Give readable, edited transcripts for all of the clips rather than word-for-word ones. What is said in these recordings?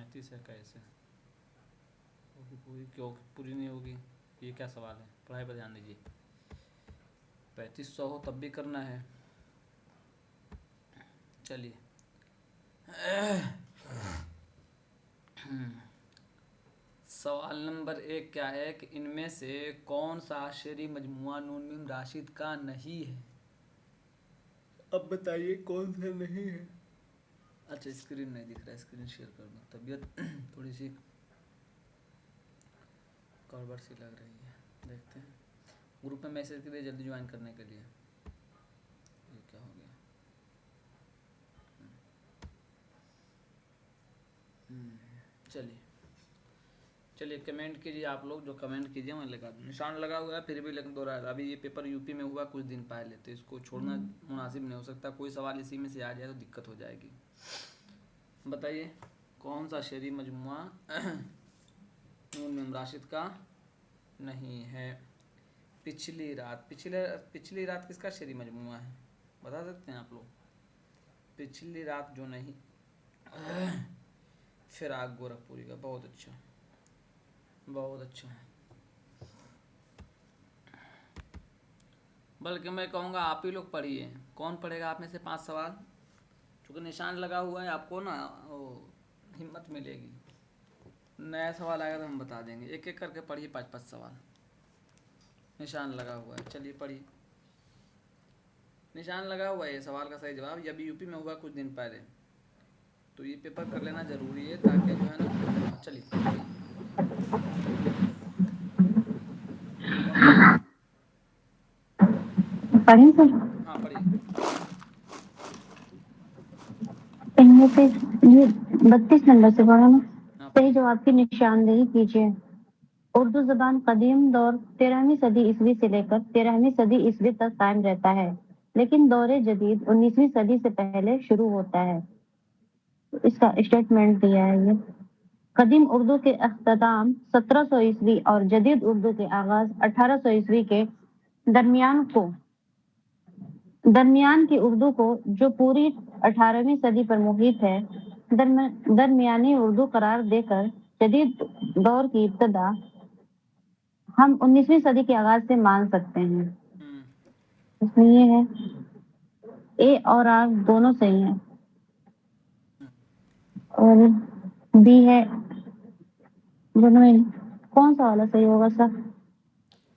35 है कैसे होगी पूरी, क्यों पूरी नहीं होगी? ये क्या सवाल है? पढ़ाई पर ध्यान दीजिए। 3500 हो तब भी करना है। चलिए सवाल नंबर 1 क्या है कि इनमें से कौन सा शेरी मजमुआ नून मीम राशिद का नहीं है? अब बताइए कौन सा नहीं है। अच्छा स्क्रीन नहीं दिख रहा, स्क्रीन शेयर कर दो। तबीयत थोड़ी सी गड़बड़ सी लग रही है। देखते हैं ग्रुप में मैसेज कीजिए जल्दी ज्वाइन करने के लिए। ये क्या हो गया? चलिए चलिए कमेंट कीजिए आप लोग, जो कमेंट कीजिए मैं लगा दूँ। निशान लगा हुआ है फिर भी लेकिन दोहरा है। अभी ये पेपर यूपी में हुआ कुछ दिन पहले, तो इसको छोड़ना मुनासिब नहीं हो सकता। कोई सवाल इसी में से आ जाए तो दिक्कत हो जाएगी। बताइए कौन सा शेरी मजमुआ नून मीम राशिद का नहीं है? पिछली रात। पिछली रात किसका शेरी मजमुआ है बता सकते हैं आप लोग? पिछली रात जो नहीं फिराक गोरखपुरी का। बहुत अच्छा बहुत अच्छा। बल्कि मैं कहूँगा आप ही लोग पढ़िए। कौन पढ़ेगा आप में से 5 सवाल? क्योंकि निशान लगा हुआ है, आपको ना वो हिम्मत मिलेगी। नया सवाल आएगा तो हम बता देंगे। एक एक करके पढ़िए 5-5 सवाल। निशान लगा हुआ है, चलिए पढ़िए। निशान लगा हुआ है ये सवाल का सही जवाब। ये अभी यूपी में हुआ कुछ दिन पहले, तो ये पेपर कर लेना ज़रूरी है ताकि जो है ना। चलिए पढ़िए। पढ़ें सर? हाँ पढ़िए। इनमें से ये 32 नंबर से पढ़ा ना। हाँ सही पढ़िए। जवाब की निशानदेही कीजिए। उर्दू जबान कदीम दौर 13वीं सदी ईस्वी से लेकर 13वीं सदी ईस्वी तक कायम रहता है, लेकिन दौरे जदीद 19वीं सदी से पहले शुरू होता है। इसका स्टेटमेंट दिया है ये। कदीम उर्दू के अख्ताम 1700 ईस्वी और जदीद उर्दू के आगाज 1800 ईस्वी के दरमियान को दरमियान की उर्दू को, जो पूरी 18वीं सदी पर मुहित है, दरमियानी उर्दू करार देकर जदीद दौर की इब्तदा हम 19वीं सदी के आगाज से मान सकते हैं। इसमें ये है ए और आर दोनों सही हैं और बी है दोनों में। कौन सा वाला सही होगा सर?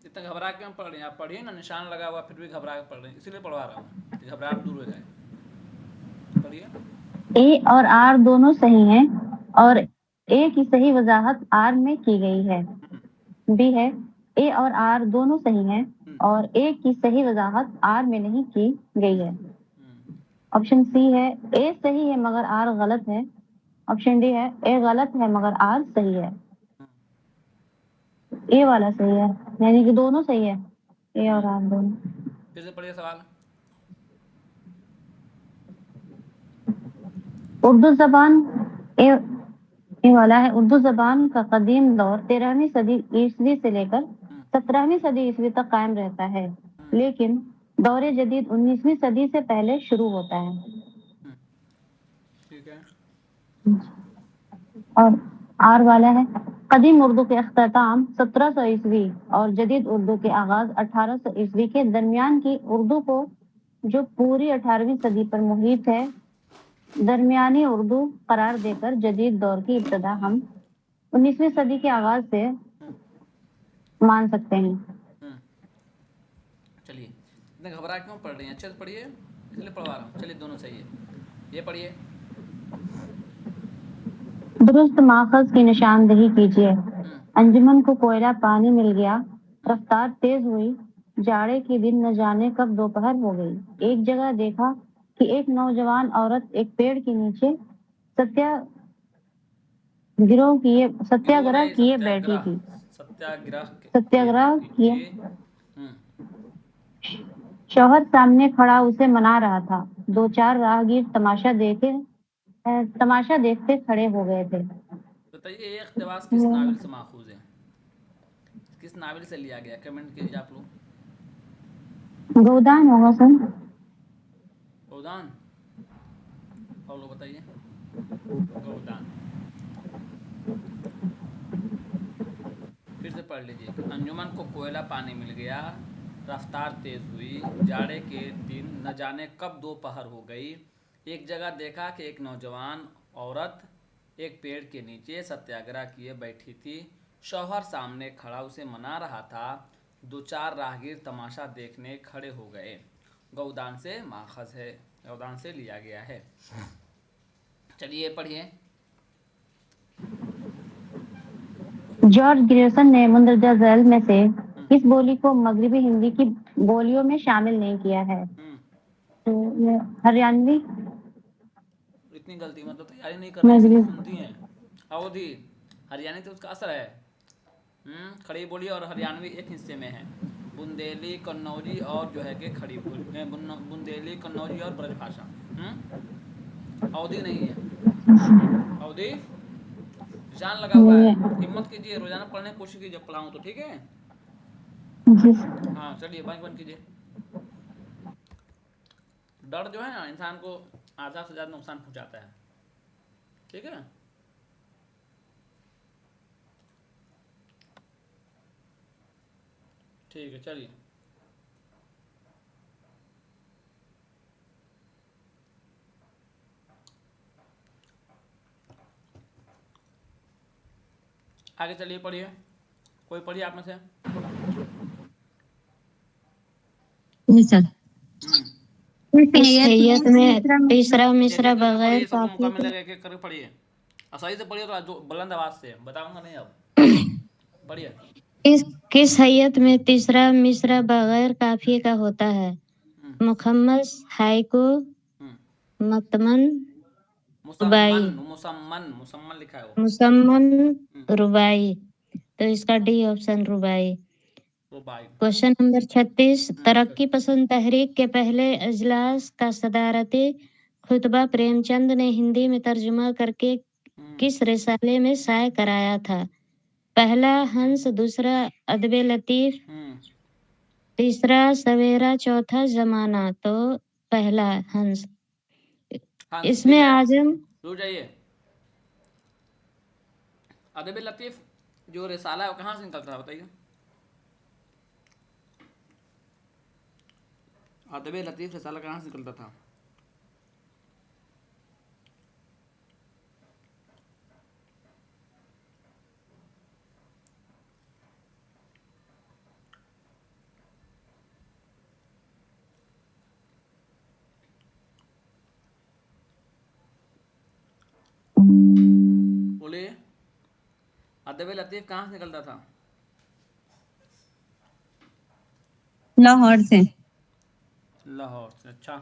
इतना घबरा क्यों पढ़ रहे हैं? आप पढ़िए ना। निशान लगा हुआ फिर भी घबरा के पढ़ रहे हैं, इसीलिए पढ़वा रहा हूँ कि घबराहट दूर हो जाए। पढ़िए। ए और आर दोनों सही हैं और ए की सही वजाहत आर में की गई है। बी है ए और आर दोनों सही हैं और ए की सही वजाहत आर में नहीं की गई है। ऑप्शन सी है ए सही है मगर आर गलत है। ऑप्शन डी है ए गलत है मगर आर सही है। ए वाला सही है, यानी कि दोनों सही है, ए और आर दोनों। फिर से पढ़िए सवाल। उर्दू जबान ए, ए वाला है। उर्दू जबान का कदीम दौर 13वीं सदी ईस्वी से लेकर 17वीं सदी ईस्वी तक कायम रहता है, लेकिन दौरे जदीद 19वीं सदी से पहले शुरू होता है। ठीक है। और आर वाला है कदीम उर्दू के अख्ताम 1700 ईस्वी और जदीद उर्दू के आगाज 1800 ईस्वी के दरमियान की उर्दू को, जो पूरी 18वीं सदी पर मुहित है, दरमियानी उर्दू करार देकर जदीद दौर की इब्तदा हम 19वीं सदी के आगाज से मान सकते हैं। चलिए इतने घबरा क्यों पढ़ रही हैं? अच्छे से पढ़िए, इसलिए पढ़वा रहा हूँ। चलिए दोनों सही है। ये पढ़िए। दुरुस्त माखज की निशानदेही कीजिए। अंजुमन को कोयला पानी मिल गया, रफ्तार तेज हुई, जाड़े के दिन न जाने कब दोपहर हो गई। एक जगह देखा कि एक नौजवान औरत एक पेड़ के नीचे सत्याग्रह नहीं, किए बैठी सत्याग्रह। थी। सत्याग्रह सत्याग्रह किए। हम्म शौहर सामने खड़ा उसे मना रहा था। दो चार राहगीर तमाशा देखते खड़े हो गए थे। बताइए ये इक़्तिबास किस नावल से माखूज है? किस नावल से लिया गया? कमेंट कीजिए आप लोग। गोदान होगा सर। गोदान। और लोग बताइए। गोदान। पढ़ लीजिए। अंजुमन को कोयला पानी मिल गया, रफ्तार तेज हुई, जाड़े के दिन न जाने कब दोपहर हो गई। एक जगह देखा कि एक नौजवान औरत एक पेड़ के नीचे सत्याग्रह किए बैठी थी। शौहर सामने खड़ा उसे मना रहा था। दो चार राहगीर तमाशा देखने खड़े हो गए। गौदान से माखज है, गौदान से लिया गया है। चलिए पढ़िए। जॉर्ज ग्रियर्सन ने मुंदरजा झैल में से हम्म, किस बोली को मगरबी हिंदी की बोलियों में शामिल नहीं किया है? हम्म, तो ये हरियाणवी, इतनी गलती मतलब तैयारी नहीं कर रही हैं, मगरबी, सिर्फ सुनती हैं। अवधि हरियाणी तो उसका असर है। खड़ी बोली और हरियाणवी एक हिस्से में है। बुंदेली, कन्नौजी और जो है कि खड़ी बोली, बुंदेली, कन्नौजी और ब्रजभाषा। अवधि नहीं है। अवधि निशान लगा हुआ है। ये हिम्मत कीजिए, रोजाना पढ़ने की कोशिश कीजिए, पढ़ाऊँ तो ठीक है। जिस हाँ चलिए बंद कीजिए। डर जो है ना इंसान को आधा से ज़्यादा नुकसान पहुंचाता है, ठीक है। ठीक है चलिए। आगे चलिए पढ़िए, कोई पढ़िए आप में से। सर हम्म इस हैयत में तीसरा एक मिसरा एक करके बगैर पढ़िए, सबको मौका काफी का मिलेगा, एक एक करके पढ़िए और सही से पढ़िए, तो जो बुलंद आवाज से बताऊंगा नहीं अब। पढ़िए। किस हैयत में तीसरा मिसरा बगैर काफिए का होता है? हम्म मुखम्मस, हाइको, हम्म मतमन, रुबाई। मुसम्मन, मुसम्मन, मुसम्मन लिखा है वो। मुसम्मन, हम्म रुबाई। तो इसका डी ऑप्शन रुबाई। वो भाई। क्वेश्चन नंबर 36, चल। तरक्की पसंद तहरीक के पहले अजलास का सदारती खुतबा प्रेमचंद ने हिंदी में तर्जुमा करके हम्म किस रिसाले में शाये कराया था? पहला हंस, दूसरा अदब लतीफ, हम्म तीसरा सवेरा, चौथा जमाना। तो पहला हंस। हंस ठीक इसमें है। आजम रुक जाइए। अदब लतीफ़ जो रिसाला है वो कहाँ से निकलता है बताइए। अदब लतीफ़ रिसाला कहाँ से निकलता था? बोलिए, अदब लतीफ़ कहाँ से निकलता था? लाहौर से। लाहौर से। अच्छा,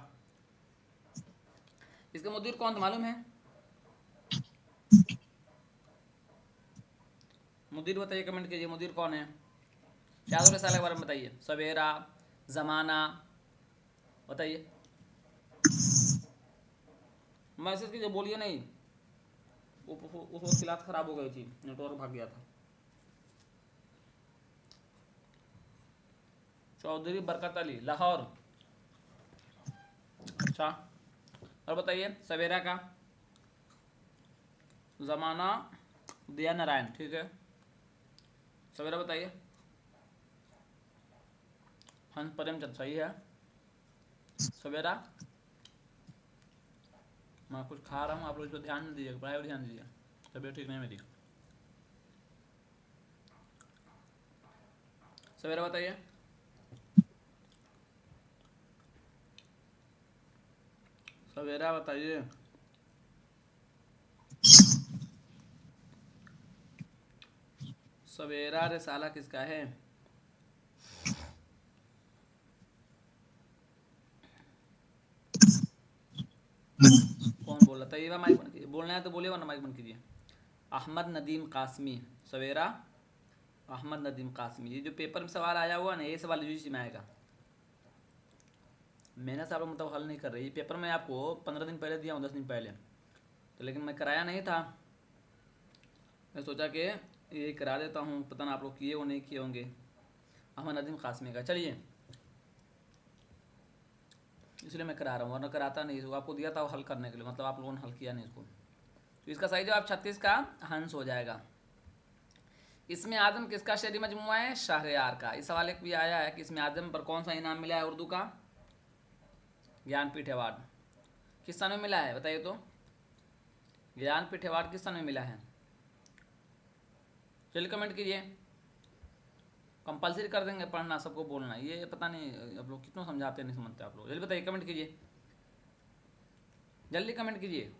इसका मुदीर कौन था मालूम है? मुदीर बताइए, कमेंट कीजिए, मुदीर कौन है? शायद रिसाले के बारे में बताइए। सवेरा, ज़माना, बताइए। मैसेज कीजिए, बोलिए नहीं। उस वक्त क्लास ख़राब हो गई थी, नेटवर्क भाग गया था। चौधरी बरकत अली, लाहौर। अच्छा, और बताइए सवेरा का। ज़माना दिया नारायण, ठीक है। सवेरा बताइए। हंस प्रेमचंद, सही है। सवेरा, मैं कुछ खा रहा हूँ, आप लोग इस पर ध्यान नहीं दीजिएगा, पढ़ाई पर ध्यान दीजिए, तबीयत ठीक नहीं है मेरी। सवेरा बताइए। सवेरा बताइए। सवेरा रिसाला किसका है? कौन बोल रहा था? ये माइक बंद कीजिए, बोलना है तो बोलिए वरना माइक बंद कीजिए। अहमद नदीम कासमी। सवेरा अहमद नदीम कासमी। ये जो पेपर में सवाल आया हुआ ना, ये सवाल यूजी में आएगा। मैंने साहब मतलब हल नहीं कर रही, पेपर में आपको 15 दिन पहले दिया हूँ, 10 दिन पहले, तो लेकिन मैं कराया नहीं था। मैं सोचा कि ये करा देता हूँ, पता ना आप लोग किए हो नहीं किए होंगे। अहमद नदीम कासमी का, चलिए इसलिए मैं करा रहा हूँ, वरना कराता नहीं। इसको आपको दिया था हल करने के लिए, मतलब आप लोगों ने हल किया नहीं इसको। तो इसका सही जवाब 36 का हंस हो जाएगा। इसमें आजम किसका शेरी मजमुआ है? शाहरियार का। इस सवाल एक भी आया है कि इसमें आजम पर कौन सा इनाम मिला है उर्दू का? ज्ञानपीठ अवार्ड। किस सन में मिला है बताइए तो? ज्ञानपीठ अवार्ड किस सन में मिला है? चलिए कमेंट कीजिए। कंपलसरी कर देंगे पढ़ना, सबको बोलना। ये पता नहीं आप लोग कितना समझाते नहीं समझते आप लोग। जल्दी बताइए, कमेंट कीजिए, जल्दी कमेंट कीजिए।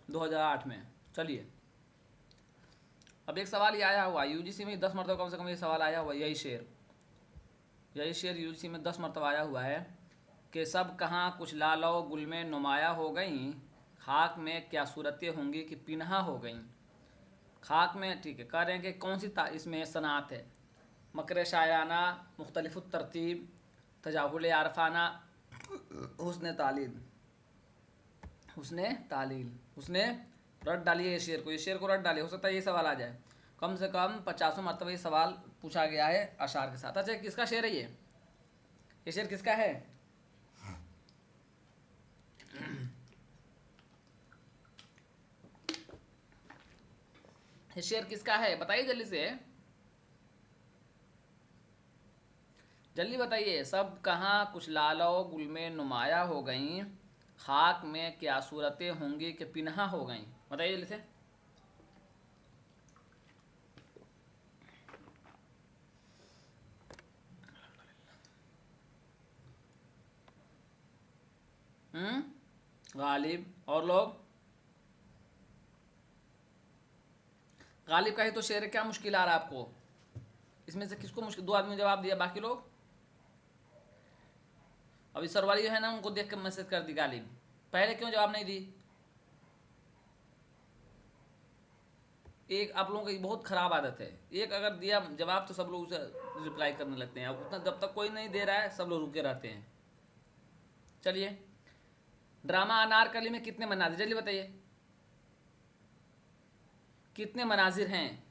2008 में। चलिए अब एक सवाल ये आया हुआ यूजीसी में 10 मरतबा कम से कम ये सवाल आया हुआ, यही शेर यूजीसी में 10 मरतबा आया हुआ है कि सब कहाँ कुछ लालो गुल में नुमाया हो गई, खाक में क्या सूरतें होंगी कि पिन्हा हो गई। खाक में, ठीक है, कह रहे हैं कि कौन सी इसमें सनात है? मकर शायाना, मुख्तलिफ तरतीब, तजाहुल आरफाना, हुस्न तालील। हुस्ने रट डालिए ये शेर को रट डालिए। हो सकता है ये सवाल आ जाए। कम से कम 50 मरतबा ये सवाल पूछा गया है अशार के साथ। अच्छा किसका शेर है ये शेर किसका है? ये शेर किसका है बताइए जल्दी से, जल्दी बताइए। सब कहाँ कुछ लालो गुल में नुमाया हो गई, खाक में क्या सूरतें होंगी कि पिन्हा हो गई। बताइए जल्दी से। गालिब और लोग? गालिब का ही तो शेर है, क्या मुश्किल आ रहा है आपको? इसमें से किसको मुश्किल? 2 आदमी ने जवाब दिया, बाकी लोग? अभी सरवारी जो है ना उनको देख कर मैसेज कर दी गालिब, पहले क्यों जवाब नहीं दी? एक आप लोगों की बहुत खराब आदत है, एक अगर दिया जवाब तो सब लोग उसे रिप्लाई करने लगते हैं। अब उतना जब तक कोई नहीं दे रहा है सब लोग रुके रहते हैं। चलिए, ड्रामा अनारकली में कितने मनाजिर, जल्दी बताइए कितने मनाजिर हैं?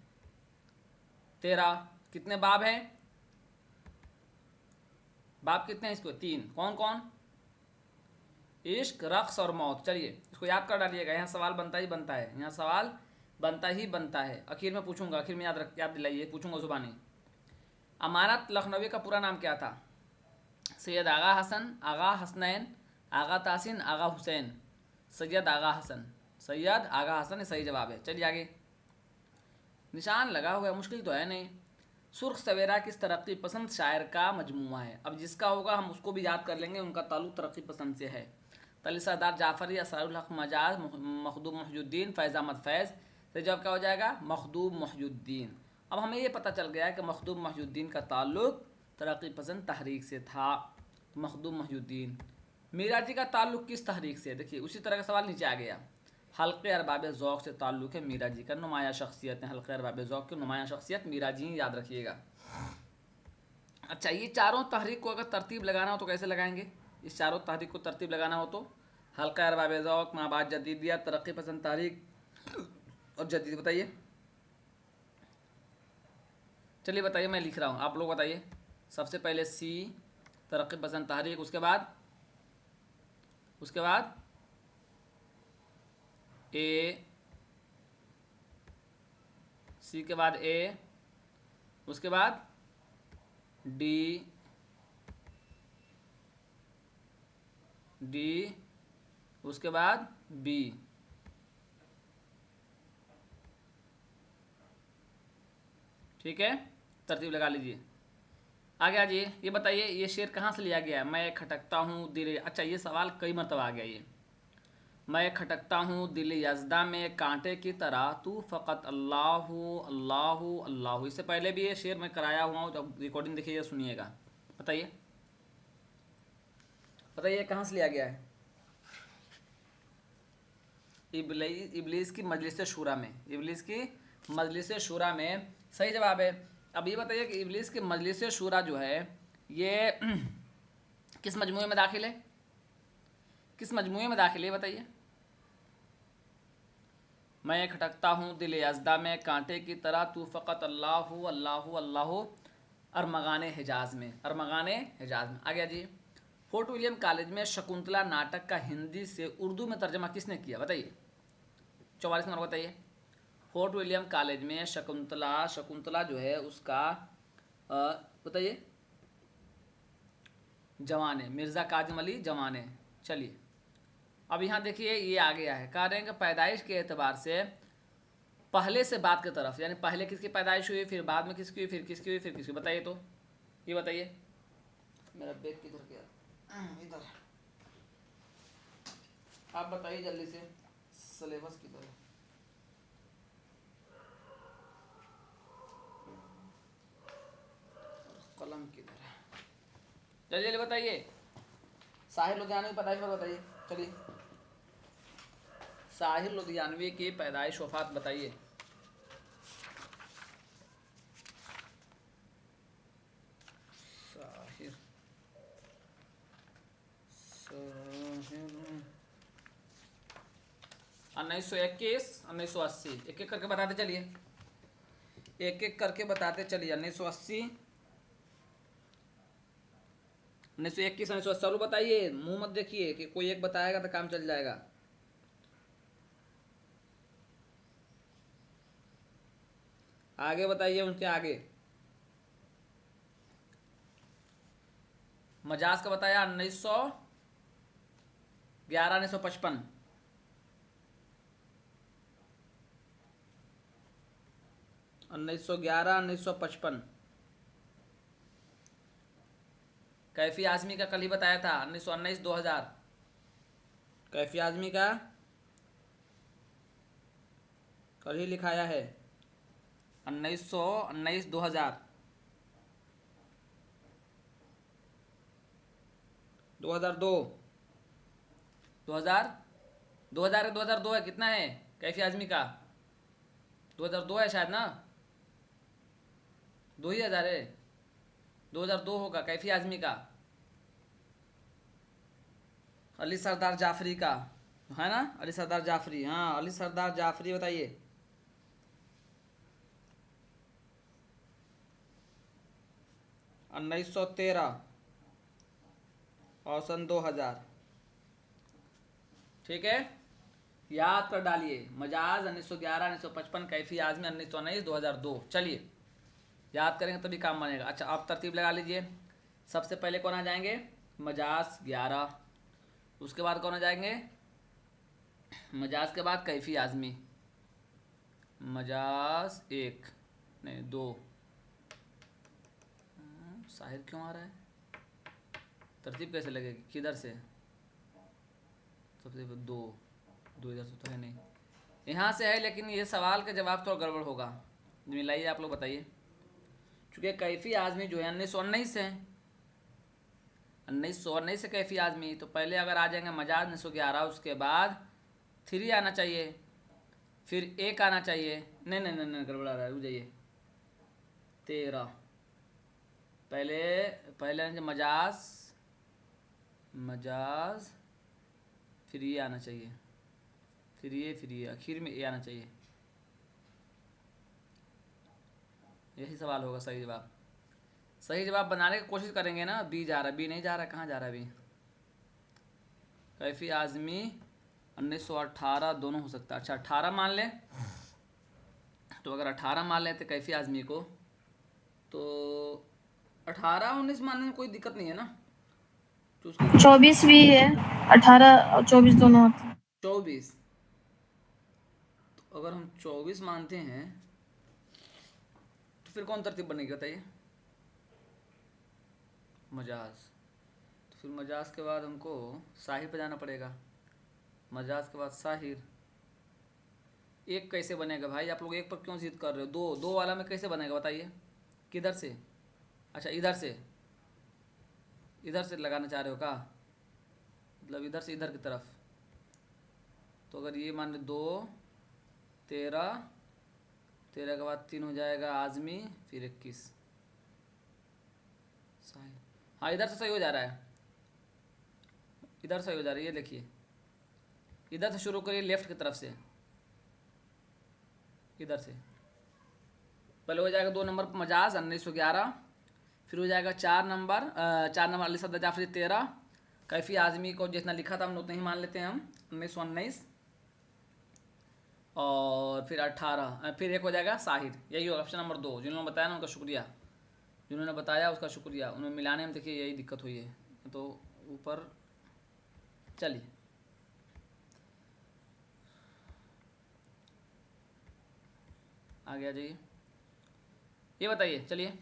13। कितने बाब हैं? बाब कितने हैं इसको? 3। कौन कौन? इश्क, रक्स और मौत। चलिए इसको याद कर डालिएगा, यहाँ सवाल बनता ही बनता है, यहाँ सवाल बनता ही बनता है। आखिर में पूछूंगा, आखिर में याद दिलाइए, पूछूंगा जुबानी। अमानत लखनवी का पूरा नाम क्या था? सैयद आगा हसन, आगा हसनैन, आगा तासिन, आगा हुसैन। सैयद आगा हसन, सैयद आगा हसन सही जवाब है। चलिए आगे। निशान लगा हुआ है, मुश्किल तो है नहीं। सुर्ख सवेरा किस तरक्की पसंद शायर का मजमुआ है? अब जिसका होगा हम उसको भी याद कर लेंगे, उनका ताल्लुक तरक्की पसंद से है। तली सरदार जाफरी, असरारुल हक मजाज, मखदूम मोहजुद्दीन, फैज़ अहमद फैज़। तो जवाब क्या हो जाएगा? मखदूम मोहजुद्दीन। अब हमें ये पता चल गया है कि मखदूम मोहजुद्दीन का ताल्लुक तरक्की पसंद तहरीक से था। मखदूम मोहजुद्दीन। मीरा जी का ताल्लुक किस तहरीक से? देखिए उसी तरह का सवाल नीचे आ गया। हल्के अरबाब ज़ौक़ से ताल्लुक़ है मीरा जी का, नुमाया शख्सियत है। हल्के अरबाब ज़ौक़ की नुमाया शख्सियत मीरा जी, याद रखिएगा। अच्छा ये चारों तहरीक को अगर तरतीब लगाना हो तो कैसे लगाएंगे? इस चारों तहरीक को तरतीब लगाना हो तो हल्का अरबाब ज़ौक़, माबाद जदीदिया, तरक्की पसंद तहरीक और जदीद। बताइए, चलिए बताइए, मैं लिख रहा हूँ, आप लोग बताइए। सबसे पहले सी तरक्की पसंद तहरीक, उसके बाद ए, सी के बाद ए, उसके बाद डी, उसके बाद बी। ठीक है, तरतीब लगा लीजिए। आगे आ जाइए, ये बताइए ये शेर कहाँ से लिया गया है? मैं खटकता हूँ दिल, अच्छा ये सवाल कई मरतबा आ गया ये। मैं खटकता हूँ दिल यज़दा में कांटे की तरह, तू फ़कत अल्लाहु अल्लाहु अल्लाहु। इससे पहले भी ये शेर मैं कराया हुआ हूँ, जब रिकॉर्डिंग देखिए सुनिएगा। बताइए कहाँ से लिया गया है? इब्लीस की मजलिस शूरा में, इब्लीस की मजलिस शूरा में सही जवाब है। अब ये बताइए कि इब्लीस की मजलिस शूरा जो है ये किस मजमूए में दाखिल है? किस मजमूए में दाखिल है बताइए। मैं खटकता हूँ दिल यज़दा में कांटे की तरह, तू फ़कत अल्लाहु अल्लाहु अल्लाहु, अरमगान हिजाज़ में, अरमगान हिजाज़ में। आगे जी, फोर्ट विलियम कॉलेज में शकुंतला नाटक का हिंदी से उर्दू में तर्जमा किसने किया? बताइए, 44 नंबर बताइए। फोर्ट विलियम कॉलेज में शकुंतला जो है उसका बताइए जवान, मिर्ज़ा काजिम अली जवान। चलिए अब यहाँ देखिए ये आ गया है, कह रहे हैं कि पैदाइश के एतबार से पहले से बाद की तरफ, यानी पहले किसकी पैदाइश हुई, फिर बाद में किसकी हुई, फिर किसकी हुई, फिर किसकी, बताइए तो ये बताइए। मेरा बैग किधर गया, इधर, आप बताइए जल्दी से, सिलेबस किधर है। कलम किधर है, जल्दी जल्दी बताइए। साहिर लुधियानवी की पैदाइश पर बताइए, चलिए साहिर लुधियानवी की पैदाइश वफात बताइए। साहिर 1921 1980, एक एक करके बताते चलिए, एक एक करके बताते चलिए। 1980 1921 1980 चलो बताइए, मुंह मत देखिए कि कोई एक बताएगा तो काम चल जाएगा। आगे बताइए, उनके आगे मजाज का बताया 1911 1955, उन्नीस सौ 1955। कैफी आजमी का कल ही बताया था 1919 2000, कैफी आजमी का कल ही लिखाया है 1919 2000 2002 2000 2000 2002 है, कितना है कैफी आजमी का, 2002 है शायद ना, 2000 है, 2002 होगा कैफी आजमी का। अली सरदार जाफरी का है ना, अली सरदार जाफरी, हाँ अली सरदार जाफरी बताइए। उन्नीस सौ 13 और सन 2000, ठीक है, याद कर डालिए। मजाज 1911 1955, कैफी आजमी 1919 2002। चलिए याद करेंगे तभी काम बनेगा। अच्छा आप तरतीब लगा लीजिए, सबसे पहले कौन आ जाएंगे, मजाज 11, उसके बाद कौन आ जाएंगे, मजाज के बाद कैफी आजमी, मजाज 1 नहीं 2, साहिर क्यों आ रहा है, तरतीब कैसे लगेगी, किधर से, सबसे दो इधर से तो है नहीं, यहाँ से है, लेकिन ये सवाल का जवाब थोड़ा गड़बड़ होगा, मिलाइए आप लोग बताइए। चूँकि कैफी आजमी जो है 1919 है, 1919 से कैफी आजमी, तो पहले अगर आ जाएंगे मजाज 1911, उसके बाद 3 आना चाहिए, फिर 1 आना चाहिए, नहीं नहीं नहीं नहीं गड़बड़ा रहा है, रुक जाइए, 13, पहले मजाज फिर ये आना चाहिए, फिर ये आखिर में ए आना चाहिए, यही सवाल होगा सही जवाब। सही जवाब बनाने की कोशिश करेंगे ना, बी जा रहा है, बी नहीं जा रहा, कहाँ जा रहा है बी, कैफी आजमी 1918 दोनों हो सकता है। अच्छा 18 मान लें, तो अगर 18 मान लें तो कैफी आजमी को, तो 18 19 मानने में कोई दिक्कत नहीं है ना, 24 भी है, 18 और 24 दोनों होते हैं। 24, तो अगर हम 24 मानते हैं तो फिर कौन तरतीब बनेगी बताइए, मजाज, तो फिर मजाज के बाद हमको साहिर पे जाना पड़ेगा, मजाज के बाद साहिर। 1 कैसे बनेगा भाई, आप लोग 1 पर क्यों जिद कर रहे हो, 2 वाला में कैसे बनेगा बताइए, किधर से, अच्छा इधर से लगाना चाह रहे हो का, मतलब इधर से इधर की तरफ, तो अगर ये मान लो 2 13 के बाद 3 हो जाएगा आजमी, फिर 21, सही, हाँ इधर से सही हो जा रहा है, इधर सही हो जा रही है, ये देखिए इधर से शुरू करिए, लेफ्ट की तरफ से, इधर से पहले हो जाएगा 2 नंबर मजाज 1911, फिर हो जाएगा 4 नंबर अली सरदार जाफरी 13, कैफी आजमी को जितना लिखा था हम उतना ही मान लेते हैं हम 1919, और फिर 18, फिर एक हो जाएगा साहिर। यही होगा ऑप्शन नंबर 2। जिन्होंने बताया ना उनका शुक्रिया, जिन्होंने बताया उसका शुक्रिया। उन्हें मिलाने में देखिए यही दिक्कत हुई है, तो ऊपर चलिए आगे आ जाइए। ये बताइए चलिए,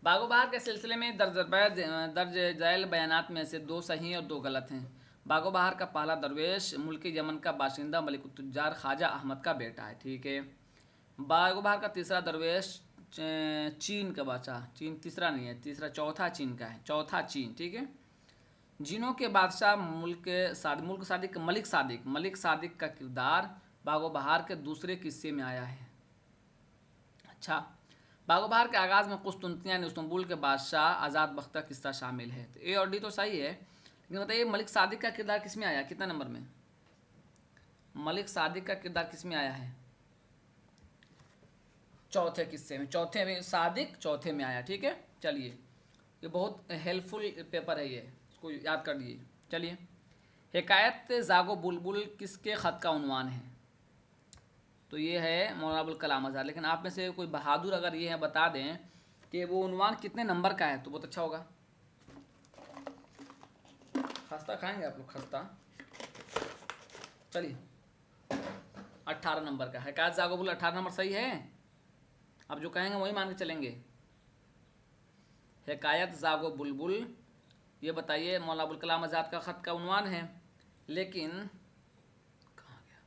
बागो बहार के सिलसिले में दर्ज झैल बयानात में से 2 सही और 2 गलत हैं। बागो बहार का पहला दरवेश मुल्क यमन का बाशिंदा मलिकुत्तुजार ख्वाजा अहमद का बेटा है, ठीक है। बागो बहार का तीसरा दरवेश चीन का बादशाह, चीन तीसरा नहीं है, तीसरा चौथा चीन का है, चौथा चीन, ठीक है। जिनों के बादशाह मलिक सादिक का किरदार बागो बहार के दूसरे किस्से में आया है। अच्छा, बागो बहार के आगाज़ में कुस्तुनतिया यानी इस्तांबुल के बादशाह आज़ाद बख्त का किस्सा शामिल है। तो ए और डी तो सही है, लेकिन बताइए मलिक सादिक का किरदार किस में आया, कितना नंबर में? मलिक सादिक का किरदार किस में आया है? चौथे किस्से में, चौथे में सादिक चौथे में आया, ठीक है। चलिए, ये बहुत हेल्पफुल पेपर है, ये इसको याद कर लिए। चलिए, हिकायत जागो बुलबुल किसके ख़त का उन्वान है? तो ये है मौलाना अबुल कलाम आज़ाद। लेकिन आप में से कोई बहादुर अगर ये है बता दें कि वो उन्वान कितने नंबर का है तो बहुत अच्छा होगा। खस्ता खाएंगे आप लोग? खस्ता चलिए, 18 नंबर का हिकायत जागो बुलबुल 18 नंबर सही है। अब जो कहेंगे वही मान के चलेंगे। हिकायत जागो बुलबुल, ये बताइए मौलाना अबुल कलाम आज़ाद का ख़त का उन्वान है, लेकिन कहाँ गया?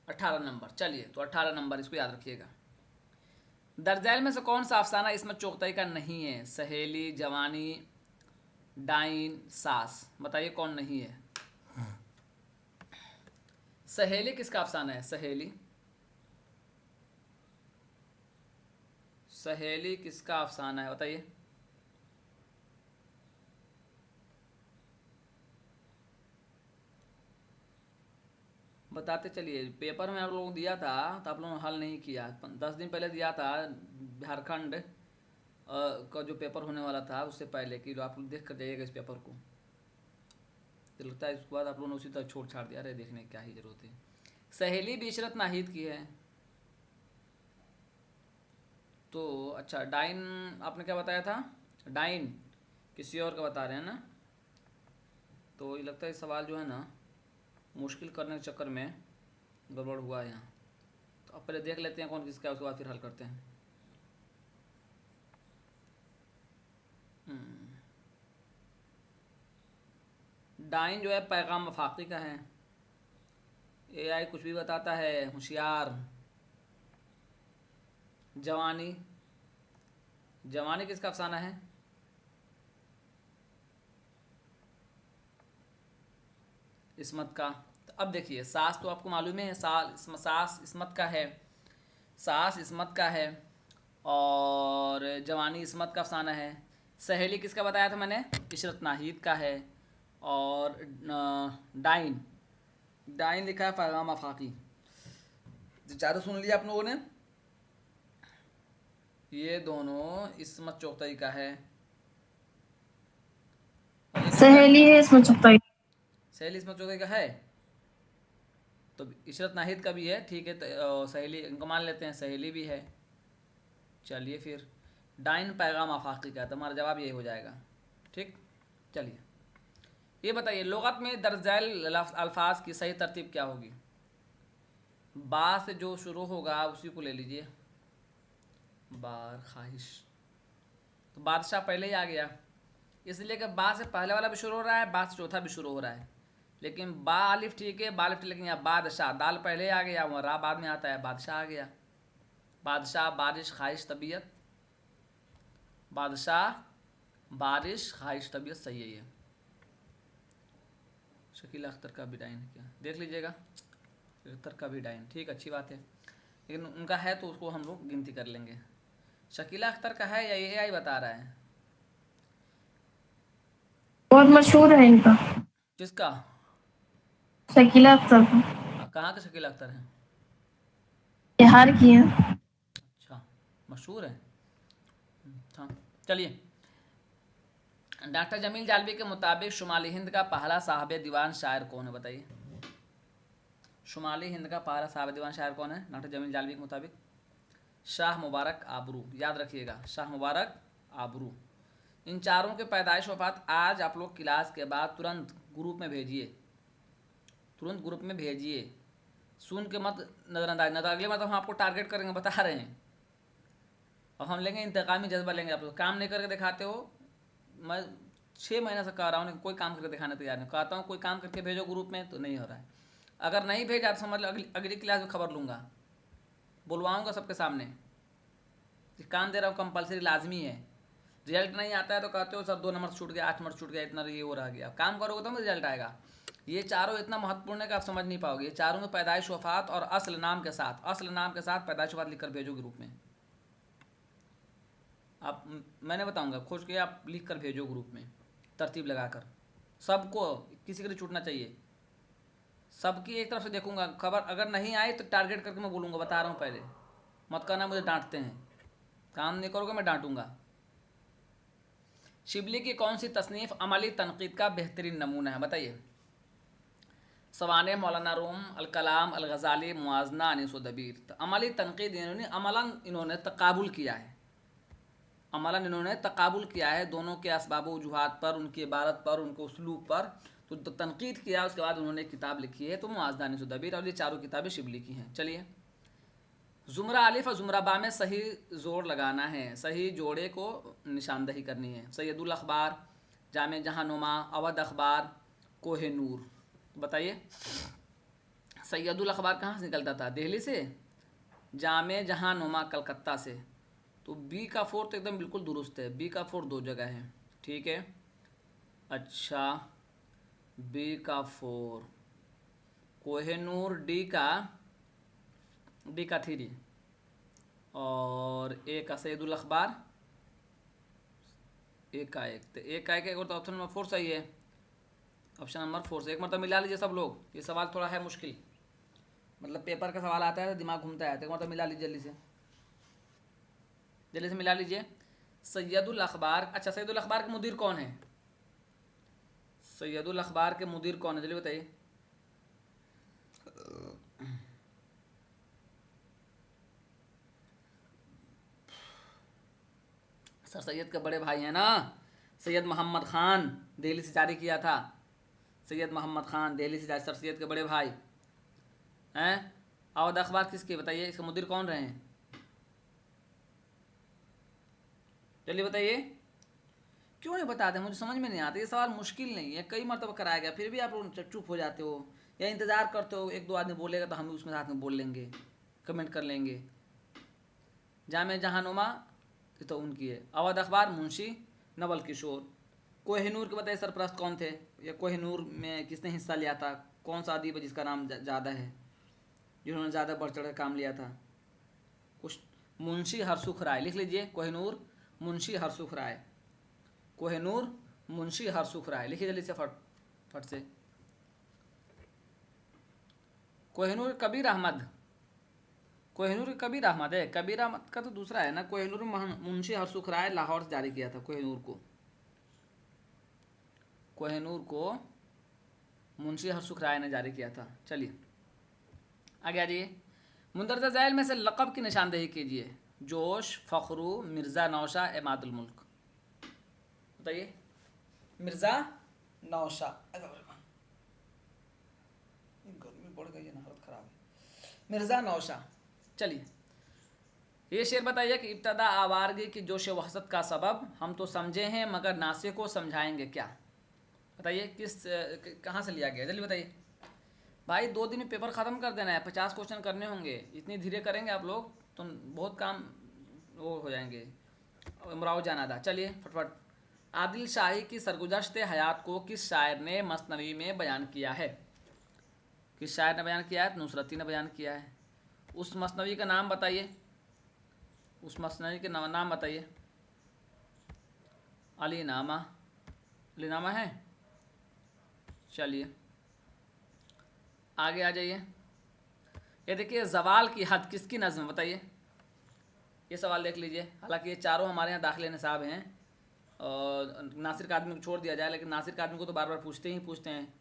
18 नंबर। चलिए, तो 18 नंबर इसको याद रखिएगा। दर्जैल में से कौन सा अफसाना इसमें चोगताई का नहीं है? सहेली, जवानी, डाइन, सास, बताइए कौन नहीं है? सहेली किसका अफसाना है? सहेली, सहेली किसका अफसाना है बताइए? बताते चलिए। पेपर में आप लोगों को दिया था तो आप लोगों ने हल नहीं किया। 10 दिन पहले दिया था, झारखंड का जो पेपर होने वाला था उससे पहले, कि आप लोग देख कर जाइएगा इस पेपर को। तो लगता है उसके बाद आप लोगों ने उसी तरह छोड़ छाड़ दिया। अरे देखने की क्या ही जरूरत है। सहेली भी इशरत नाहिद की है। तो अच्छा, डाइन आपने क्या बताया था? डाइन किसी और का बता रहे हैं ना? तो ये लगता है इस सवाल जो है ना मुश्किल करने के चक्कर में गड़बड़ हुआ है यहाँ। तो अब पहले देख लेते हैं कौन किसका है, उसके बाद फिर हल करते हैं। डाइन जो है पैगाम वफाकी का है। एआई कुछ भी बताता है, होशियार। जवानी, जवानी किसका अफसाना है? इस्मत का। तो अब देखिए, सास तो आपको मालूम है, सास इस्मत का है, सास इस्मत का है, और जवानी इस्मत का अफसाना है। सहेली किसका बताया था मैंने? इशरत नाहिद का है। और डाइन, डाइन लिखा है पैगाम वफाकी। चारों सुन लिया आप लोगों ने? ये दोनों इस्मत चोगताई का है। सहेली है इसमें चुगताई। सहेली इस्मत चोगताई का है, तो इशरत नाहिद का भी है, ठीक है। तो सहेली इनको मान लेते हैं, सहेली भी है। चलिए फिर डाइन पैगाम आफाकी का, तुम्हारा जवाब यही हो जाएगा, ठीक। चलिए, ये बताइए लुगत में दर्ज झैल अल्फाज की सही तरतीब क्या होगी? बा से जो शुरू होगा उसी को ले लीजिए। बार, ख्वाहिश, तो बादशाह पहले ही आ गया, इसलिए कि बा से पहले वाला भी शुरू हो रहा है, बा से चौथा भी शुरू हो रहा है। लेकिन बा अलिफ ठीक है, बा अलिफ, लेकिन यहाँ बादशाह, दाल पहले आ गया, वहाँ रा बाद में आता है, बादशाह आ गया। बादशाह, बारिश, ख्वाहिश, तबीयत। बादशाह, बारिश, ख्वाहिश, तबीयत, सही है ये। शकीला अख्तर का भी डाइन है क्या? देख लीजिएगा, अख्तर का भी डाइन, ठीक, अच्छी बात है। लेकिन उनका है तो उसको हम लोग गिनती कर लेंगे। शकीला अख्तर का है या एआई बता रहा है? बहुत मशहूर है इनका। किसका? शकीला अख्तर का। कहाँ के शकीला अख्तर हैं? बिहार की है। अच्छा, मशहूर है। हाँ, चलिए। डॉक्टर जमील जालवी के मुताबिक शुमाली हिंद का पहला साहब दीवान शायर कौन है बताइए? शुमाली हिंद का पहला साहिब दीवान शायर कौन है? डॉक्टर जमील जालवी के मुताबिक शाह मुबारक आबरू। याद रखिएगा, शाह मुबारक आबरू। इन चारों के पैदाइश वफात आज आप लोग क्लास के बाद तुरंत ग्रुप में भेजिए, तुरंत ग्रुप में भेजिए, सुन के मत नज़रअंदाज। न तो अगले बार तो हम आपको टारगेट करेंगे, बता रहे हैं, और हम लेंगे इंतकामी जज्बा लेंगे। आप लोग काम नहीं करके दिखाते हो। मैं 6 महीने से कह रहा हूँ, कोई काम करके दिखाने तैयार नहीं। कहता हूँ कोई काम करके भेजो ग्रुप में, तो नहीं हो रहा है। अगर नहीं भेजा तो समझ लो अगली क्लास में खबर लूँगा, बुलवाऊँगा सबके सामने कि काम दे रहा हूँ, कंपलसरी लाजमी है। रिजल्ट नहीं आता है तो कहते हो सर 2 नंबर छूट गया, 8 नंबर छूट गया, इतना ये हो रह गया। काम करोगे तो रिजल्ट आएगा। ये चारों इतना महत्वपूर्ण है कि आप समझ नहीं पाओगे। ये चारों में पैदाइश वफात और असल नाम के साथ पैदाइश वफात लिखकर भेजो ग्रुप में। आप मैंने बताऊंगा, खोज के आप लिख कर भेजो ग्रुप में, तरतीब लगाकर। सबको, किसी के लिए छूटना चाहिए। सबकी एक तरफ से देखूंगा खबर। अगर नहीं आई तो टारगेट करके मैं बोलूँगा, बता रहा हूँ पहले, मत करना मुझे डांटते हैं। काम नहीं करोगे मैं डांटूंगा। शिबली की कौन सी तसनीफ़ अमली तनकीद का बेहतरीन नमूना है? बताइए। सवाने मौलाना रूम, अल कलाम, अल गज़ाली, मुआजना, अनीस व दबीर। तो अमली तनकीद इन्होंने तकाबुल किया है। अमलन इन्होंने तकाबुल किया है दोनों के असबाब वजूहात पर, उनकी इबारत पर, उनके उसलूब पर। तो तनकीद किया, उसके बाद उन्होंने एक किताब लिखी है, तो मुआजना, अनीस व दबीर। और ये चारों किताबें शिबली की हैं। चलिए, ज़ुमरा अलिफ और ज़ुमरा बा में सही जोड़ लगाना है, सही जोड़े को निशानदही करनी है। सैयदुल अखबार, जामे जहानुमा, अवध अखबार, कोहे नूर। बताइए, सैयदुल अखबार कहाँ से निकलता था? दिल्ली से। जामे जहानुमा कलकत्ता से। तो बी का 4 तो एकदम बिल्कुल दुरुस्त है। बी का 4 2 जगह है, ठीक है। अच्छा, बी का 4, कोहेनूर डी का 3, और ए का सैयदुल अखबार ए का 1। तो ए का 1 और तो ऑप्शन नंबर 4 सही है। ऑप्शन नंबर 4 से एक मतलब मिला लीजिए सब लोग। ये सवाल थोड़ा है मुश्किल, मतलब पेपर का सवाल आता है तो दिमाग घूमता है। तो एक मतलब मिला लीजिए, जल्दी से मिला लीजिए। सैयदुल अखबार, अच्छा सैयदुल अखबार के मुदीर कौन है? सैयदुल अखबार के मुदीर कौन है, जल्दी बताइए। सर सैयद के बड़े भाई हैं ना, सैयद मोहम्मद ख़ान, दिल्ली से जारी किया था। सैयद मोहम्मद ख़ान दिल्ली से जारी, सर सैयद के बड़े भाई हैं। अवध अखबार किसके, बताइए, इसके मुदीर कौन रहे हैं? जल्दी बताइए। क्यों नहीं बताते? मुझे समझ में नहीं आता। ये सवाल मुश्किल नहीं है, कई मरतबा कराया गया, फिर भी आप लोग चुप हो जाते हो या इंतज़ार करते हो 1-2 आदमी बोलेगा तो हम भी उसमें साथ में बोल लेंगे, कमेंट कर लेंगे। जामे जहानुमा तो उनकी है। अवध अखबार मुंशी नवल किशोर। कोहिनूर के बताइए सरपरस्त कौन थे, या कोहिनूर में किसने हिस्सा लिया था? कौन सा अदीब जिसका नाम ज़्यादा है, जिन्होंने ज़्यादा बढ़ चढ़ कर काम लिया था? कुछ मुंशी हरसुख राय, लिख लीजिए। कोहिनूर मुंशी हरसुख राय, कोहिनूर मुंशी हरसुख राय, लिखिए जल्दी से फट से। कोहिनूर कबीर अहमद, कोहिनूर कबीर अहमद है। कबीर अहमद का तो दूसरा है ना। कोहिनूर मुंशी हरसुख राय लाहौर से जारी किया था। कोहिनूर को मुंशी हरसुख राय ने जारी किया था। चलिए आगे आ जाइए। मुंदरजा ज़ैल में से लक़ब की निशानदेही कीजिए। जोश, फ़ख्रू, मिर्ज़ा नौशा, इमादुल मुल्क। बताइए। मिर्ज़ा नौशा, गर्मी बढ़ गई है ना, हालत ख़राब है। मिर्ज़ा नौशा। चलिए, ये शेर बताइए कि इब्तदा आवारगी की जोश वहशत का सबब हम तो समझे हैं मगर नासे को समझाएंगे क्या? बताइए कहाँ से लिया गया, जल्दी बताइए। भाई 2 दिन में पेपर ख़त्म कर देना है, 50 क्वेश्चन करने होंगे। इतनी धीरे करेंगे आप लोग तो बहुत काम वो हो जाएंगे। इमराव जानादा। चलिए फटफट। आदिल शाही की सरगुज़श्त हयात को किस शायर ने मसनवी में बयान किया है? किस शायर ने बयान किया है? नुसरती ने बयान किया है। उस मसनवी का नाम बताइए, उस मसनवी के नाम बताइए। अलीनामा, अलीनामा है। चलिए आगे आ जाइए। ये देखिए, ज़वाल की हद किसकी नज़्म, बताइए। ये सवाल देख लीजिए। हालांकि ये चारों हमारे यहाँ दाखिले निसाब हैं, और नासिर कादमी को छोड़ दिया जाए, लेकिन नासिर कादमी को तो बार बार पूछते हैं।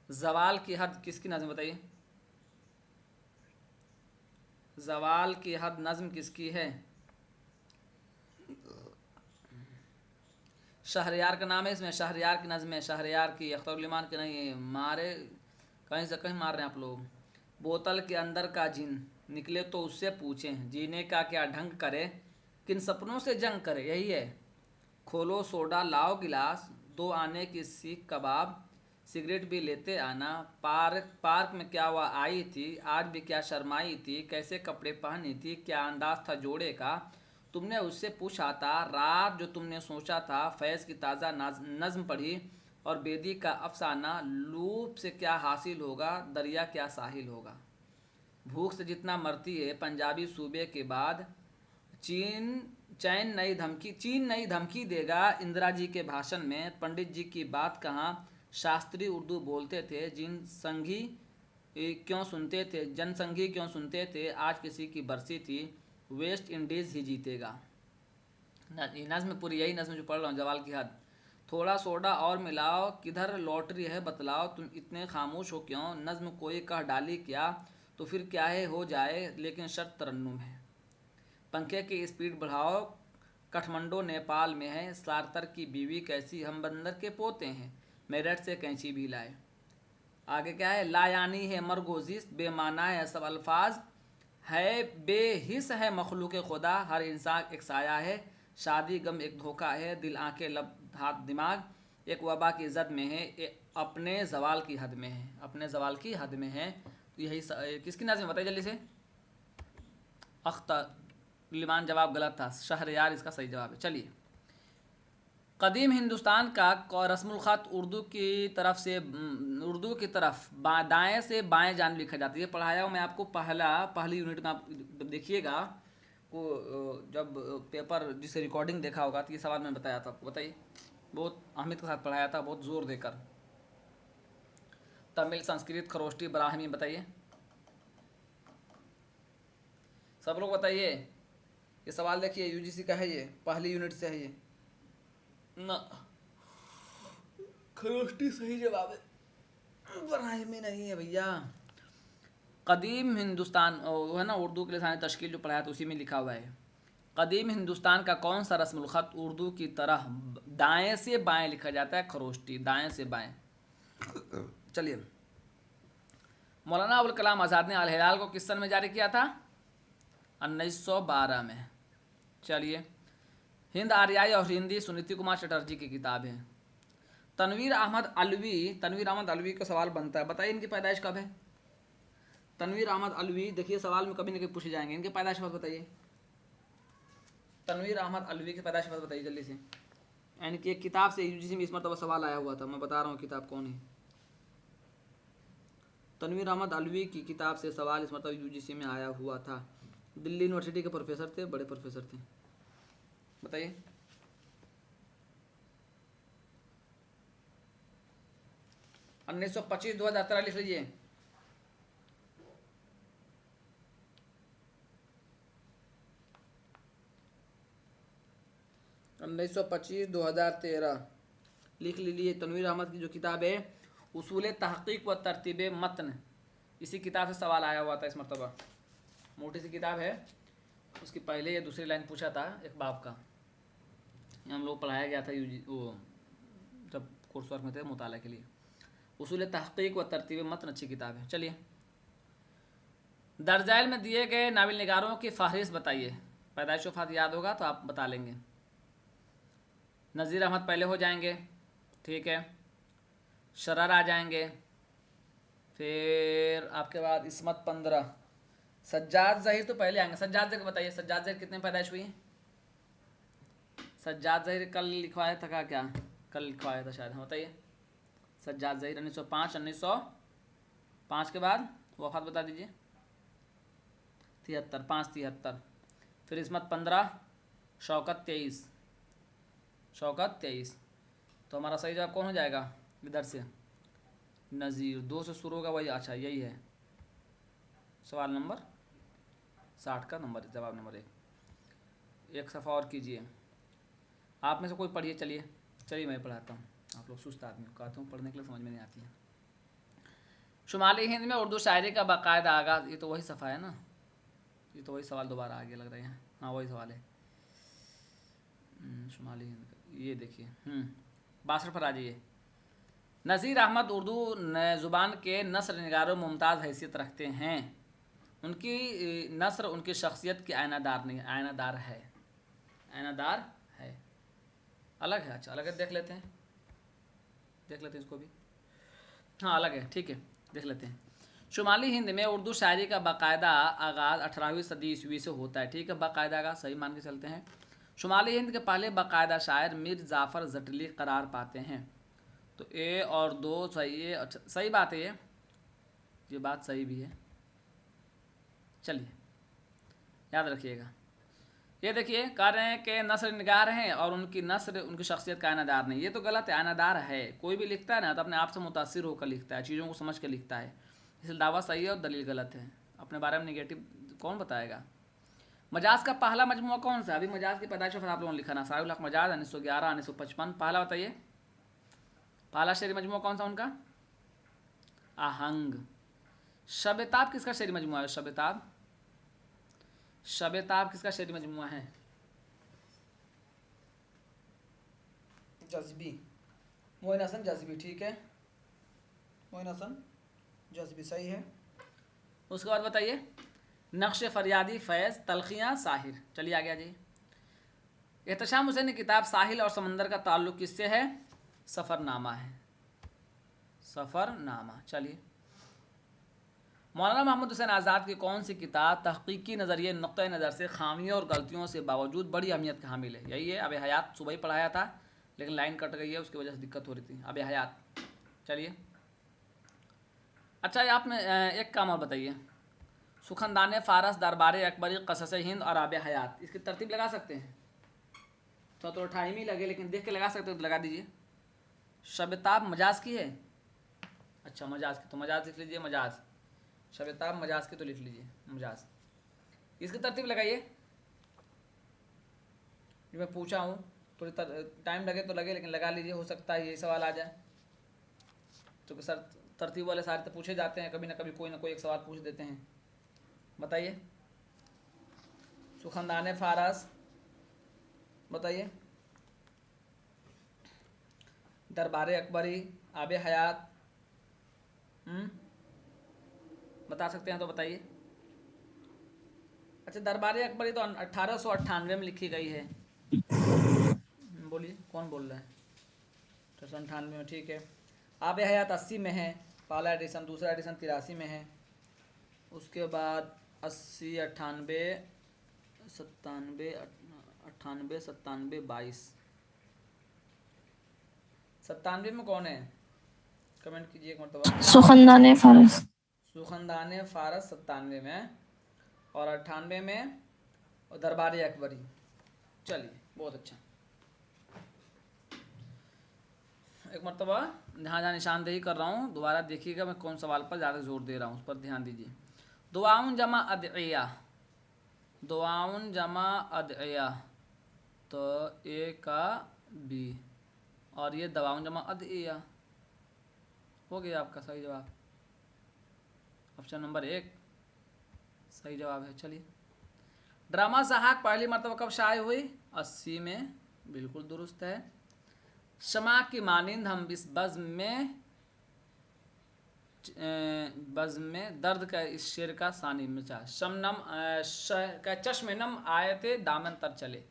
ज़वाल की हद किसकी नज़्म, बताइए। ज़वाल की हद नज़्म किसकी है? शहरयार का नाम है इसमें, शहरयार की नज़्म है, शहरयार की, अख्तरुल की नहीं है। मारे कहीं से कहीं मार रहे हैं आप लोग। बोतल के अंदर का जिन निकले तो उससे पूछें, जीने का क्या ढंग करे, किन सपनों से जंग करे, यही है। खोलो सोडा लाओ गिलास, 2 आने की सीख कबाब, सिगरेट भी लेते आना। पार्क पार्क में क्या हुआ आई थी, आज भी क्या शर्माई थी, कैसे कपड़े पहनी थी, क्या अंदाज था जोड़े का, तुमने उससे पूछा था, रात जो तुमने सोचा था, फैज़ की ताज़ा नज़्म पढ़ी और बेदी का अफसाना, लूप से क्या हासिल होगा, दरिया क्या साहिल होगा। भूख से जितना मरती है पंजाबी सूबे के बाद, चीन नई धमकी देगा इंदिरा जी के भाषण में। पंडित जी की बात कहाँ, शास्त्री उर्दू बोलते थे, जनसंघी क्यों सुनते थे, आज किसी की बरसी थी, वेस्ट इंडीज़ ही जीतेगा। नज़्म पूरी यही नज़्म जो पढ़ रहा हूँ, जवाल की हद। थोड़ा सोडा और मिलाओ, किधर लॉटरी है बतलाओ, तुम इतने खामोश हो क्यों, नज़्म कोई कह डाली क्या, तो फिर क्या है हो जाए, लेकिन शर्त तरन्नुम है। पंखे की स्पीड बढ़ाओ, काठमांडू नेपाल में है, सारतर की बीवी कैसी, हम बंदर के पोते हैं, मेरठ से कैंची भी लाए। आगे क्या है, लायानी है मरगोजिस, बेमाना है सब अल्फाज, है बेहिस है मखलूक खुदा, हर इंसान एक साया है, शादी गम एक धोखा है, दिल आंखें लब हाथ दिमाग, एक वबा की जद में है, अपने जवाल की हद में है, अपने जवाल की हद में है। तो यही किसकी नज़्म बताइए जल्दी से। अख्तर लिमान जवाब गलत था, शहरयार इसका सही जवाब है। चलिए, कदीम हिंदुस्तान का रस्मुल ख़त उर्दू की तरफ दाएं से बाएं जान लिखा जाता है। ये पढ़ाया हूँ मैं आपको पहली यूनिट में, आप देखिएगा को जब पेपर जिसे रिकॉर्डिंग देखा होगा तो ये सवाल मैं बताया था आपको। बताइए, बहुत अहमियत के साथ पढ़ाया था, बहुत ज़ोर देकर। तमिल, संस्कृत, खरोष्टी, ब्राह्मी, बताइए सब लोग बताइए। ये सवाल देखिए, यूजीसी का है, ये पहली यूनिट से है ये ना। खरोष्टी सही जवाब है, ब्राह्मी नहीं है भैया। कदीम हिंदुस्तान वो है ना, उर्दू के लिसानी तश्कील जो पढ़ाया था उसी में लिखा हुआ है। कदीम हिंदुस्तान का कौन सा रस्मुल ख़त उर्दू की तरह दाएं से बाएं लिखा जाता है, खरोष्टी, दाएं से बाएं। चलिए, मौलाना अबुल कलाम आज़ाद ने अल हिलाल को किस सन में जारी किया था, 1912 में। चलिए, हिंद आर्याई और हिंदी सुनीति कुमार चटर्जी की किताब है। तनवीर अहमद अलवी का सवाल बनता है, बताइए इनकी पैदाइश कब है। तनवीर अहमद अलवी, देखिए सवाल में कभी न कभी पूछे जाएंगे, इनके पैदाइश वक्त बताइए। तनवीर अहमद अलवी की पैदाइश वक्त बताइए जल्दी से। यानी कि एक किताब से यूजीसी में इस मरतबा सवाल आया हुआ था, मैं बता रहा हूँ किताब कौन है। तनवीर अहमद अलवी की किताब से सवाल इस मरतबा यूजीसी में आया हुआ था। दिल्ली यूनिवर्सिटी के प्रोफेसर थे, बड़े प्रोफेसर थे। बताइए, उन्नीस सौ 2013 लिख लीजिए। उन्नीस सौ 2013 लिख लीजिए। तनवीर अहमद की जो किताब है उसूल तहक़ीक़ व तरतीब मतन, इसी किताब से सवाल आया हुआ था इस मरतबा। मोटी सी किताब है, उसकी पहले या दूसरी लाइन पूछा था एक बाब का, हम लोग पढ़ाया गया था वो जब कोर्स वर्क में थे मुताला के लिए। उसूल तहक़ीक़ व तरतीब मतन अच्छी किताब है। चलिए, दर्जाइल में दिए गए नावल निगारों की फ़हरिस्त बताइए। पैदाइश वफ़ात याद होगा तो आप बता लेंगे। नज़ीर अहमद पहले हो जाएंगे, ठीक है, शरर आ जाएंगे, फिर आपके बाद इस्मत 15, सज्जाद ज़हीर तो पहले आएंगे। सज्जाद ज़हीर बताइए, सज्जाद ज़हीर कितने पैदाइश हुई है। सज्जाद ज़हीर कल लिखवाया था क्या, कल लिखवाया था शायद, बताइए। सज्जाद ज़हीर 1905 के बाद वफ़ात बता दीजिए। 573। फिर इस्मत 15, शौकत 23। तो हमारा सही जवाब कौन हो जाएगा इधर से, नज़ीर। 2 से शुरू होगा वही, अच्छा यही है सवाल नंबर 60 का नंबर, जवाब नंबर 1। एक सफ़ा और कीजिए, आप में से कोई पढ़िए। चलिए मैं पढ़ाता हूँ, आप लोग सुस्त आदमी कहते हूँ पढ़ने के लिए समझ में नहीं आती है। शुमाली हिंद में उर्दू शायरी का बाकायदा आगाज़, ये तो वही सफ़ा है ना, ये तो वही सवाल दोबारा आ गया लग रहा है यहाँ। हाँ वही सवाल है। शुमाली हिंद का ये देखिए 62 पर आ जाइए। नज़ीर अहमद उर्दू ज़ुबान के नस्र निगारों मुमताज़ हैसियत रखते हैं। उनकी नस्र उनकी शख्सियत की आयनादार नहीं, आयनादार है, आयनादार है, अलग है। अच्छा अलग है, देख लेते हैं इसको भी। हाँ अलग है, ठीक है, देख लेते हैं। शुमाली हिंद में उर्दू शायरी का बाकायदा आगाज़ 18वीं सदी ईस्वी से होता है। ठीक है, बाकायदा का सही मान के चलते हैं। शुमाली हिंद के पहले बाकायदा शायर मीर जाफ़र जटली करार पाते हैं। तो ए और 2 सही है। अच्छा सही बात है, ये बात सही भी है। चलिए याद रखिएगा। ये देखिए कह रहे हैं कि नस्र निगार हैं और उनकी नस्र उनकी शख्सियत का आयनादार नहीं। ये तो गलत है, आयनादार है। कोई भी लिखता है ना तो अपने आप से मुतासिर होकर लिखता है, चीज़ों को समझ के लिखता है, इसलिए दावा सही है और दलील गलत है। अपने बारे में निगेटिव कौन बताएगा। मजाज का पहला मजमुआ कौन सा? अभी मजाज की पैदाइश फिर आप लोगों ने लिखा ना, सारुल हक मजाज 1911 1955। पहला बताइए, पहला शेरी मजमुआ कौन सा उनका? आहंग। शबेताब किसका शेरी मजमुआ है? शबेताब किसका शेरी मजमुआ है? जज़्बी, मोइन हसन जज़्बी। ठीक है, मोइन हसन जज़्बी सही है। उसके बाद बताइए, नक्श फरियादी फैज़ तलखियाँ साहिर। चलिए आगे आ जाइए। एहतशाम हुसैन की किताब साहिल और समंदर का ताल्लुक़ किससे है? सफ़रनामा है, सफ़रनामा। चलिए, मौलाना मोहम्मद हुसैन आज़ाद की कौन सी किताब तहक़ीक़ी नज़रिए नुक़्ता नज़र से खामियों और गलतियों से बावजूद बड़ी अहमियत का हामिल है? यही है अब हयात। सुबह ही पढ़ाया था लेकिन लाइन कट गई है, उसकी वजह से दिक्कत हो रही थी। अब हयात। चलिए अच्छा, आप में एक काम और बताइए, सुखनदान फ़ारस, दरबार अकबरी, क़सस हिंद और आब हयात, इसकी तरतीब लगा सकते हैं? तो टाइम ही लगे, लेकिन देख के लगा सकते हो तो लगा दीजिए। शबेताब मजाज की है। अच्छा मजाज की, तो मजाज लिख लीजिए, मजाज। शबेताब मजाज की तो लिख लीजिए मजाज। इसकी तरतीब लगाइए जो मैं पूछा हूँ। थोड़ी टाइम लगे तो लगे, लेकिन लगा लीजिए, हो सकता है यही सवाल आ जाए। तो सर तरतीब वाले सारे तो पूछे जाते हैं, कभी ना कभी कोई ना कोई एक सवाल पूछ देते हैं। बताइए, सुखनदान फ़ारस बताइए, दरबार अकबरी, आब हयात, बता सकते हैं तो बताइए। अच्छा दरबार अकबरी तो 1898 में लिखी गई है। बोलिए कौन बोल रहा है? 1898 में, ठीक है। आब हयात 80 में है, पहला एडिशन। दूसरा एडिशन 83 में है। उसके बाद 80, 98, 97, 98, 97, 22, 97 में कौन है? कमेंट कीजिए एक मरतबा। सुखनदान फ़ारस। सुखनदान फ़ारस 97 में और 98 में और दरबार अकबरी। चलिए बहुत अच्छा। एक मरतबा जहाँ जहाँ निशानदेही कर रहा हूँ दोबारा देखिएगा, मैं कौन सवाल पर ज़्यादा जोर दे रहा हूँ उस पर ध्यान दीजिए। दुआउन जमा अदइया, दुआउन जमा अदइया, तो ए का बी, और ये दवाउन जमा अदइया। हो गया आपका सही जवाब, ऑप्शन नंबर 1 सही जवाब है। चलिए, ड्रामा सहाक पहली मरतबा कब शाये हुई? 80 में, बिल्कुल दुरुस्त है। शमा की मानिंद हम इस बज़्म में दर्द का इस शेर का सानी मचा। शमनम का चश्म नम आयते दामन तर चले।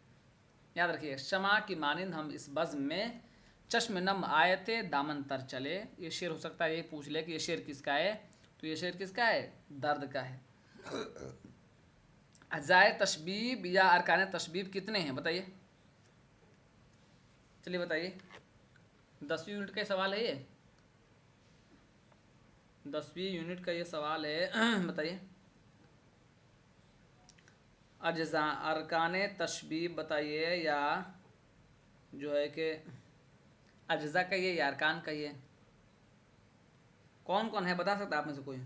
याद रखिए, शमा की मानिंद हम इस बज़्म में चश्म नम आयते दामन तर चले। ये शेर हो सकता है, ये पूछ ले कि ये शेर किसका है, तो ये शेर किसका है? दर्द का है। अज़ाए तशबीब या अरकान तशबीब कितने हैं बताइए? चलिए बताइए, 10वीं यूनिट का सवाल है ये, 10वीं यूनिट का ये सवाल है। बताइए, अज्जा अरकान तशबीब बताइए, या जो है कि अज्जा कहिए या अरकान कहिए, कौन कौन है बता सकता है आप में से कोई?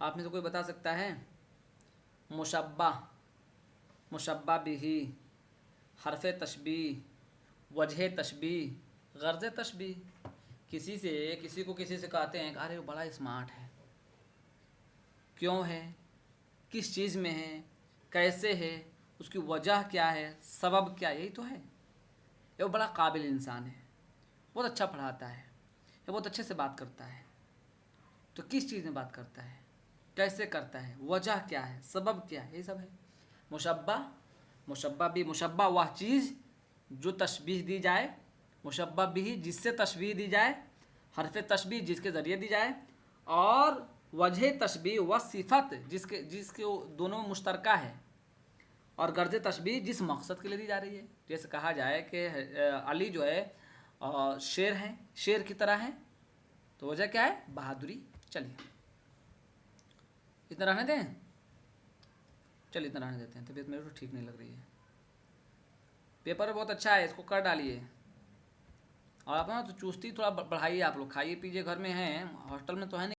आप में से कोई बता सकता है? मुशब्बा, मुशब्बा बिही, हरफ तशबीह, वजह तशबीह, गर्ज तशबीह। किसी को किसी से कहते हैं अरे वो बड़ा स्मार्ट है, क्यों है, किस चीज़ में है, कैसे है, उसकी वजह क्या है, सबब क्या, यही तो है। ये वो बड़ा काबिल इंसान है, बहुत अच्छा पढ़ाता है, ये बहुत अच्छे से बात करता है। तो किस चीज़ में बात करता है, कैसे करता है, वजह क्या है, सबब क्या है, यही सब है। मुशब्बा, मुशब्बा भी, मुशब्बा वह चीज़ जो तशबीह दी जाए, मुशब्बा भी जिससे तशबीह दी जाए, हरफ तशबीह जिसके ज़रिए दी जाए, और वजह तशबीह व सिफत जिसके जिसके दोनों मुश्तरका है, और गर्ज तशबीह जिस मकसद के लिए दी जा रही है। जैसे कहा जाए कि अली जो है शेर हैं, शेर की तरह हैं, तो वजह क्या है, बहादुरी। चलिए इतना रहने दें, चलिए इतना रहने देते हैं, तबीयत मेरे को ठीक नहीं लग रही है। पेपर बहुत अच्छा है, इसको कर डालिए। और आप ना तो चुस्ती थोड़ा बढ़ाइए, आप लोग खाइए पीजिए, घर में हैं, हॉस्टल में तो है नहीं।